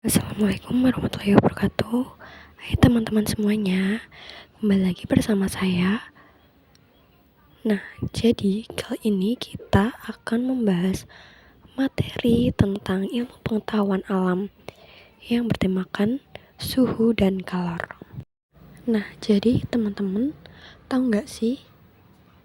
Assalamualaikum warahmatullahi wabarakatuh. Hai teman-teman semuanya, kembali lagi bersama saya. Nah, jadi kali ini kita akan membahas materi tentang ilmu pengetahuan alam yang bertemakan suhu dan kalor. Nah, jadi teman-teman tahu nggak sih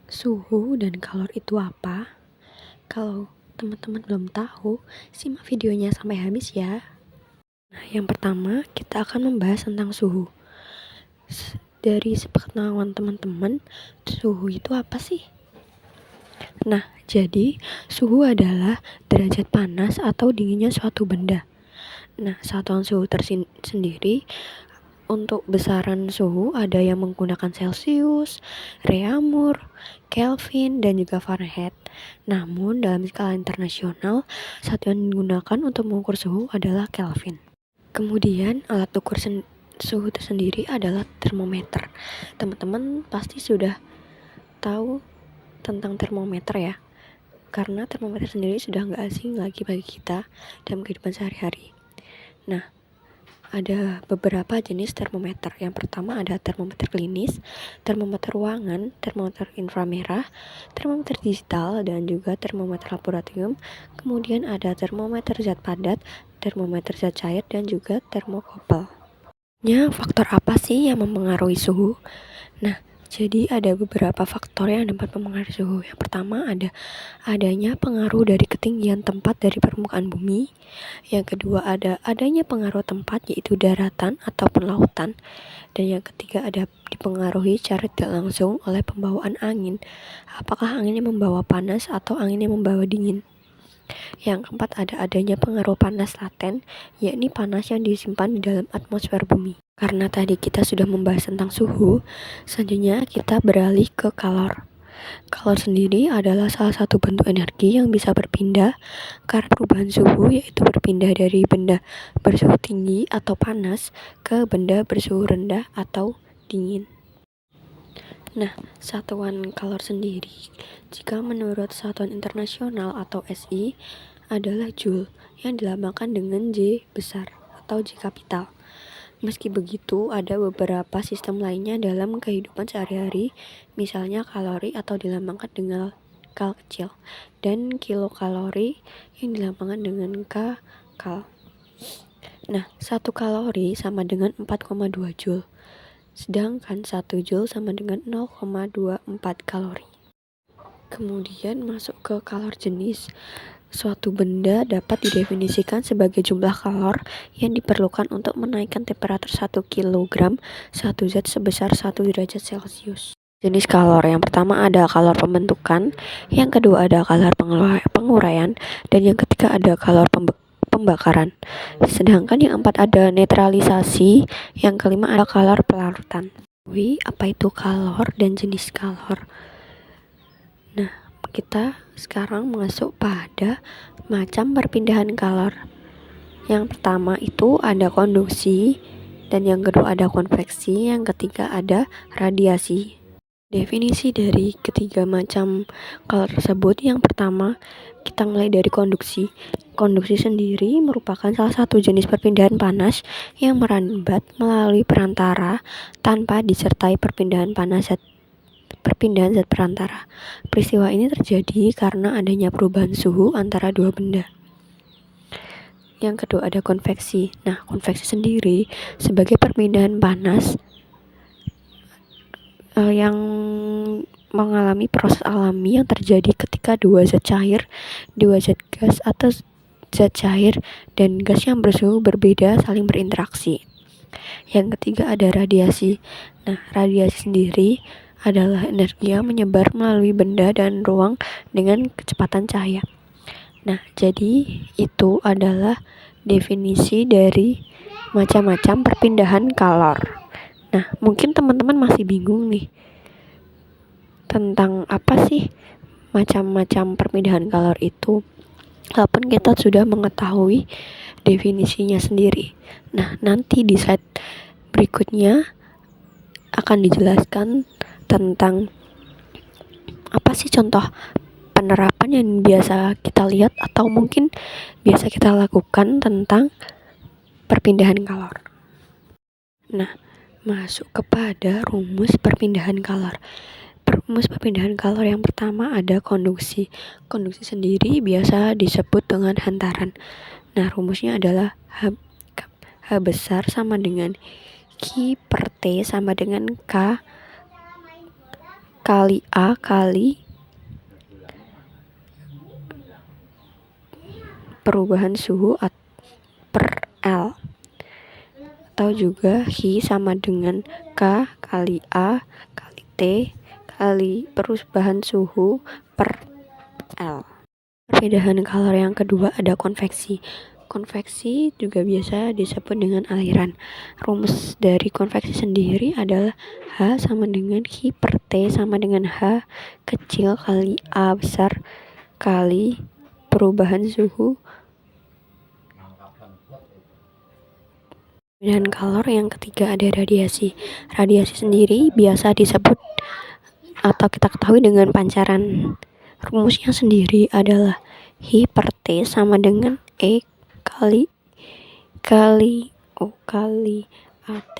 suhu dan kalor itu apa? Kalau teman-teman belum tahu, simak videonya sampai habis ya. Nah, yang pertama kita akan membahas tentang suhu. Dari sepengetahuan teman-teman, suhu itu apa sih? Nah, jadi suhu adalah derajat panas atau dinginnya suatu benda. Nah, satuan suhu tersendiri untuk besaran suhu ada yang menggunakan Celcius, Reaumur, Kelvin, dan juga Fahrenheit. Namun dalam skala internasional, satuan yang digunakan untuk mengukur suhu adalah Kelvin. Kemudian alat ukur suhu tersendiri adalah termometer. Teman-teman pasti sudah tahu tentang termometer ya, karena termometer sendiri sudah nggak asing lagi bagi kita dalam kehidupan sehari-hari. Nah, ada beberapa jenis termometer. Yang pertama ada termometer klinis, termometer ruangan, termometer inframerah, termometer digital, dan juga termometer laboratorium. Kemudian ada termometer zat padat, termometer zat cair, dan juga termokouple. Faktor apa sih yang mempengaruhi suhu? Nah, jadi ada beberapa faktor yang dapat mempengaruhi suhu. Yang pertama adanya pengaruh dari ketinggian tempat dari permukaan bumi. Yang kedua adanya pengaruh tempat yaitu daratan ataupun lautan. Dan yang ketiga ada dipengaruhi secara tidak langsung oleh pembawaan angin. Apakah anginnya membawa panas atau anginnya membawa dingin? Yang keempat adanya pengaruh panas laten, yakni panas yang disimpan di dalam atmosfer bumi. Karena tadi kita sudah membahas tentang suhu, selanjutnya kita beralih ke kalor. Kalor sendiri adalah salah satu bentuk energi yang bisa berpindah karena perubahan suhu, yaitu berpindah dari benda bersuhu tinggi atau panas ke benda bersuhu rendah atau dingin. Nah, satuan kalor sendiri, jika menurut Satuan Internasional atau SI, adalah Joule yang dilambangkan dengan J besar atau J kapital. Meski begitu, ada beberapa sistem lainnya dalam kehidupan sehari-hari, misalnya kalori atau dilambangkan dengan kal kecil, dan kilokalori yang dilambangkan dengan K kal. Nah, 1 kalori sama dengan 4,2 Joule. Sedangkan 1 Joule sama dengan 0,24 kalori. Kemudian masuk ke kalor jenis. Suatu benda dapat didefinisikan sebagai jumlah kalor yang diperlukan untuk menaikkan temperatur 1 kg satu zat sebesar 1 derajat Celcius. Jenis kalor yang pertama ada kalor pembentukan, yang kedua ada kalor penguraian, dan yang ketiga ada kalor pembakaran. Sedangkan yang keempat ada netralisasi, yang kelima ada kalor pelarutan. Apa itu kalor dan jenis kalor? Nah, kita sekarang masuk pada macam perpindahan kalor. Yang pertama itu ada konduksi, dan yang kedua ada konveksi, yang ketiga ada radiasi. Definisi dari ketiga macam kalor tersebut, yang pertama kita mulai dari konduksi. Konduksi sendiri merupakan salah satu jenis perpindahan panas yang merambat melalui perantara tanpa disertai perpindahan zat perantara. Peristiwa ini terjadi karena adanya perubahan suhu antara dua benda. Yang kedua ada konveksi. Nah, konveksi sendiri sebagai perpindahan panas yang mengalami proses alami yang terjadi ketika dua zat cair, dua zat gas atau zat cair dan gas yang bersuhu berbeda saling berinteraksi. Yang ketiga ada radiasi. Nah, radiasi sendiri adalah energi yang menyebar melalui benda dan ruang dengan kecepatan cahaya. Nah, jadi itu adalah definisi dari macam-macam perpindahan kalor. Nah, mungkin teman-teman masih bingung nih tentang apa sih macam-macam perpindahan kalor itu, walaupun kita sudah mengetahui definisinya sendiri. Nah, nanti di slide berikutnya akan dijelaskan tentang apa sih contoh penerapan yang biasa kita lihat atau mungkin biasa kita lakukan tentang perpindahan kalor. Nah, masuk kepada rumus perpindahan kalor. Rumus perpindahan kalor yang pertama ada konduksi. Konduksi sendiri biasa disebut dengan hantaran. Nah, rumusnya adalah H besar sama dengan Q per T sama dengan K kali A kali perubahan suhu per L, atau juga Hi sama dengan K kali A kali T kali perubahan suhu per L. Perbedaan kalor yang kedua ada konveksi. Konveksi juga biasa disebut dengan aliran. Rumus dari konveksi sendiri adalah H sama dengan Q per T sama dengan H kecil kali A besar kali perubahan suhu. Dan kalor yang ketiga ada radiasi. Radiasi sendiri biasa disebut atau kita ketahui dengan pancaran. Rumusnya sendiri adalah I per T sama dengan E kali O kali AT,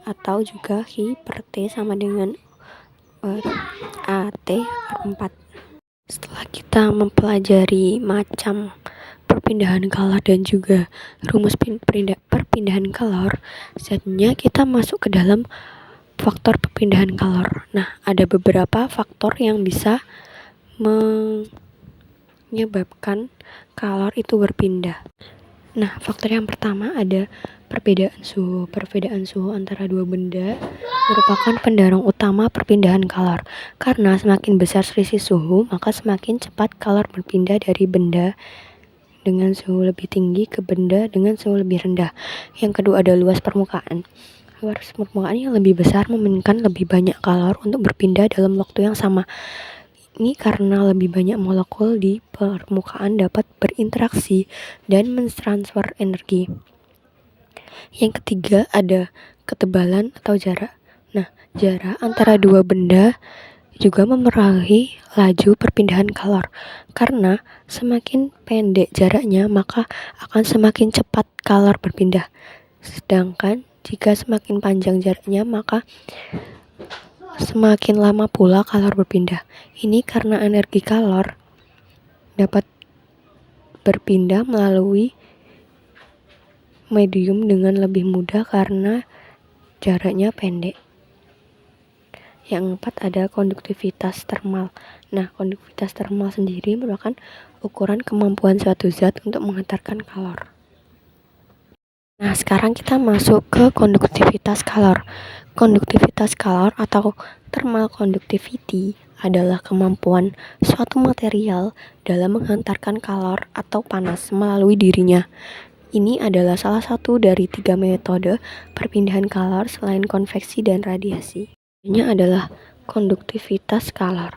atau juga I per T sama dengan AT per 4. Setelah kita mempelajari macam perpindahan kalor dan juga rumus perpindahan kalor, selanjutnya kita masuk ke dalam faktor perpindahan kalor. Nah, ada beberapa faktor yang bisa menyebabkan kalor itu berpindah. Nah, faktor yang pertama ada perbedaan suhu. Perbedaan suhu antara dua benda merupakan pendorong utama perpindahan kalor. Karena semakin besar selisih suhu, maka semakin cepat kalor berpindah dari benda dengan suhu lebih tinggi ke benda dengan suhu lebih rendah. Yang kedua ada luas permukaan. Luas permukaan yang lebih besar memungkinkan lebih banyak kalor untuk berpindah dalam waktu yang sama. Ini karena lebih banyak molekul di permukaan dapat berinteraksi dan mentransfer energi. Yang ketiga ada ketebalan atau jarak. Nah, jarak antara dua benda juga memengaruhi laju perpindahan kalor. Karena semakin pendek jaraknya, maka akan semakin cepat kalor berpindah. Sedangkan jika semakin panjang jaraknya, maka semakin lama pula kalor berpindah. Ini karena energi kalor dapat berpindah melalui medium dengan lebih mudah karena jaraknya pendek. Yang keempat ada konduktivitas termal. Nah, konduktivitas termal sendiri merupakan ukuran kemampuan suatu zat untuk menghantarkan kalor. Nah, sekarang kita masuk ke konduktivitas kalor. Konduktivitas kalor atau thermal conductivity adalah kemampuan suatu material dalam menghantarkan kalor atau panas melalui dirinya. Ini adalah salah satu dari 3 metode perpindahan kalor selain konveksi dan radiasi. Ini adalah konduktivitas kalor.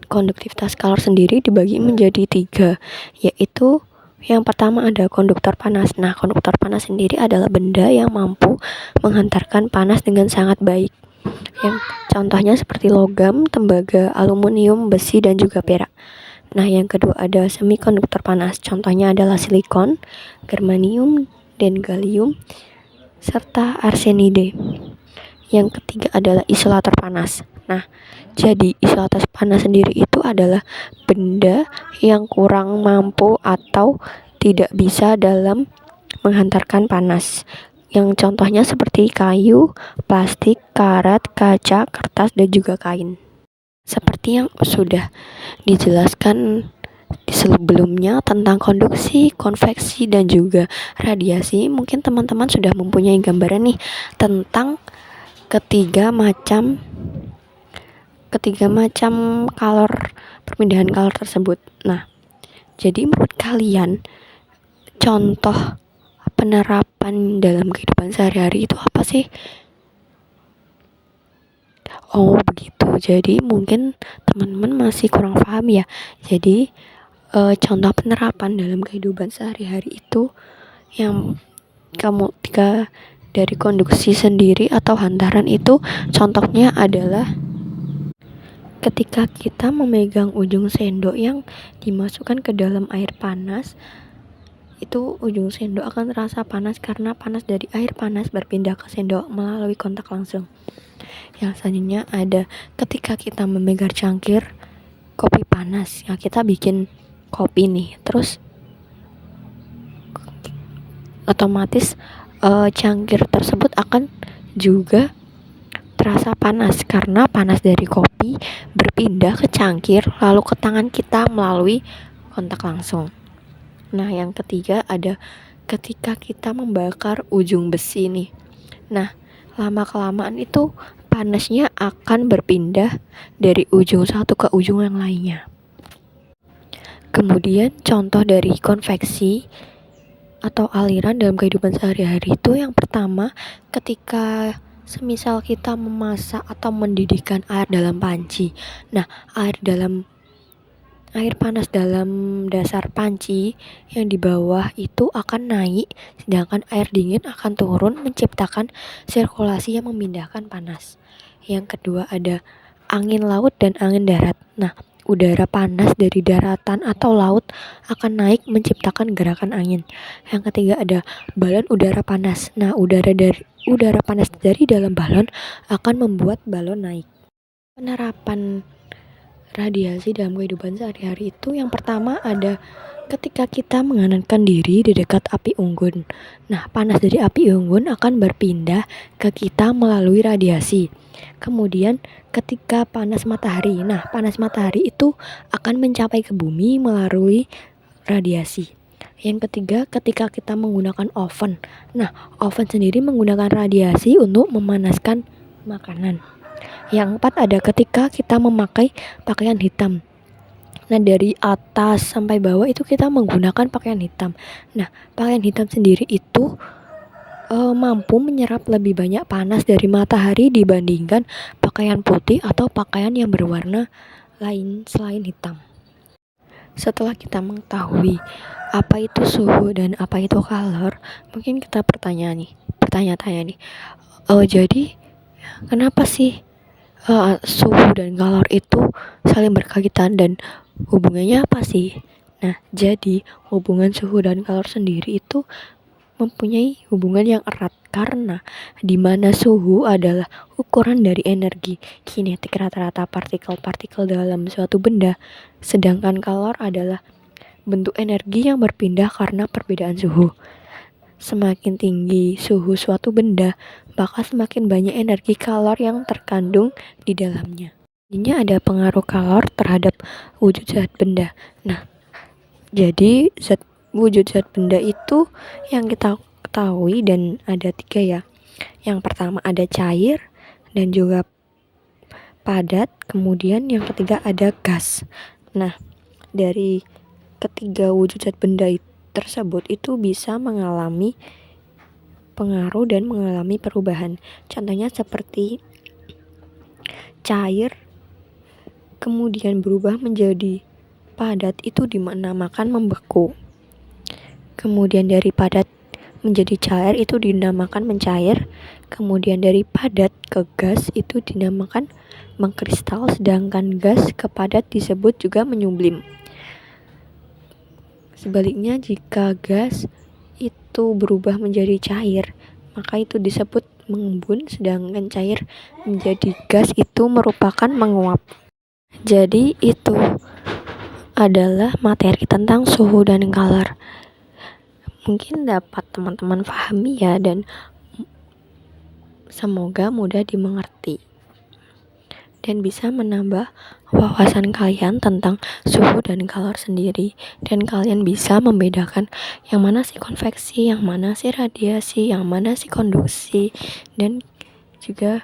Konduktivitas kalor sendiri dibagi menjadi 3, yaitu yang pertama ada konduktor panas. Nah, konduktor panas sendiri adalah benda yang mampu menghantarkan panas dengan sangat baik. Yang contohnya seperti logam, tembaga, aluminium, besi, dan juga perak. Nah, yang kedua ada semikonduktor panas. Contohnya adalah silikon, germanium, dan gallium, serta arsenide. Yang ketiga adalah isolator panas. Nah, jadi isolator panas sendiri itu adalah benda yang kurang mampu atau tidak bisa dalam menghantarkan panas. Yang contohnya seperti kayu, plastik, karat, kaca, kertas, dan juga kain. Seperti yang sudah dijelaskan sebelumnya tentang konduksi, konveksi, dan juga radiasi, mungkin teman-teman sudah mempunyai gambaran nih tentang ketiga macam perpindahan kalor tersebut. Nah, jadi menurut kalian contoh penerapan dalam kehidupan sehari-hari itu apa sih? Oh, begitu. Jadi mungkin teman-teman masih kurang paham ya. Jadi contoh penerapan dalam kehidupan sehari-hari itu yang ketika dari konduksi sendiri atau hantaran itu contohnya adalah ketika kita memegang ujung sendok yang dimasukkan ke dalam air panas itu ujung sendok akan terasa panas karena panas dari air panas berpindah ke sendok melalui kontak langsung. Yang selanjutnya ada ketika kita memegang cangkir kopi panas, ya kita bikin kopi nih, terus otomatis cangkir tersebut akan juga terasa panas karena panas dari kopi berpindah ke cangkir lalu ke tangan kita melalui kontak langsung. Nah, yang ketiga ada ketika kita membakar ujung besi nih. Nah, lama-kelamaan itu panasnya akan berpindah dari ujung satu ke ujung yang lainnya. Kemudian contoh dari konveksi atau aliran dalam kehidupan sehari-hari itu yang pertama ketika semisal kita memasak atau mendidihkan air dalam panci. Nah, air panas dalam dasar panci yang di bawah itu akan naik, sedangkan air dingin akan turun menciptakan sirkulasi yang memindahkan panas. Yang kedua ada angin laut dan angin darat. Nah, udara panas dari daratan atau laut akan naik menciptakan gerakan angin. Yang ketiga ada balon udara panas. Nah, udara panas dari dalam balon akan membuat balon naik. Penerapan radiasi dalam kehidupan sehari-hari itu yang pertama ada ketika kita menghangatkan diri di dekat api unggun. Nah, panas dari api unggun akan berpindah ke kita melalui radiasi. Kemudian ketika panas matahari. Nah, panas matahari itu akan mencapai ke bumi melalui radiasi. Yang ketiga, ketika kita menggunakan oven. Nah, oven sendiri menggunakan radiasi untuk memanaskan makanan. Yang keempat ada ketika kita memakai pakaian hitam. Nah, dari atas sampai bawah itu kita menggunakan pakaian hitam. Nah, pakaian hitam sendiri itu mampu menyerap lebih banyak panas dari matahari dibandingkan pakaian putih atau pakaian yang berwarna lain selain hitam. Setelah kita mengetahui apa itu suhu dan apa itu kalor, mungkin kita bertanya-tanya nih. Jadi kenapa sih suhu dan kalor itu saling berkaitan dan hubungannya apa sih? Nah, jadi hubungan suhu dan kalor sendiri itu mempunyai hubungan yang erat karena di mana suhu adalah ukuran dari energi kinetik rata-rata partikel-partikel dalam suatu benda, sedangkan kalor adalah bentuk energi yang berpindah karena perbedaan suhu. Semakin tinggi suhu suatu benda, maka semakin banyak energi kalor yang terkandung di dalamnya. Ini ada pengaruh kalor terhadap wujud zat benda. Nah, jadi wujud zat benda itu yang kita ketahui dan ada 3 ya. Yang pertama ada cair dan juga padat, kemudian yang ketiga ada gas. Nah, dari ketiga wujud zat benda tersebut itu bisa mengalami pengaruh dan mengalami perubahan. Contohnya seperti cair kemudian berubah menjadi padat itu dinamakan membeku. Kemudian dari padat menjadi cair itu dinamakan mencair. Kemudian dari padat ke gas itu dinamakan mengkristal, sedangkan gas ke padat disebut juga menyublim. Sebaliknya jika gas itu berubah menjadi cair, maka itu disebut mengembun, sedangkan cair menjadi gas itu merupakan menguap. Jadi itu adalah materi tentang suhu dan kalor. Mungkin dapat teman-teman pahami ya, dan semoga mudah dimengerti dan bisa menambah wawasan kalian tentang suhu dan kalor sendiri, dan kalian bisa membedakan yang mana sih konveksi, yang mana sih radiasi, yang mana sih konduksi, dan juga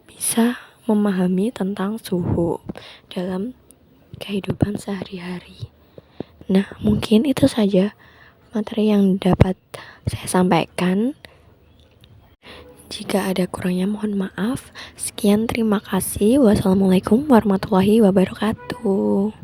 bisa memahami tentang suhu dalam kehidupan sehari-hari. Nah, mungkin itu saja materi yang dapat saya sampaikan. Jika ada kurangnya mohon maaf. Sekian, terima kasih. Wassalamualaikum warahmatullahi wabarakatuh.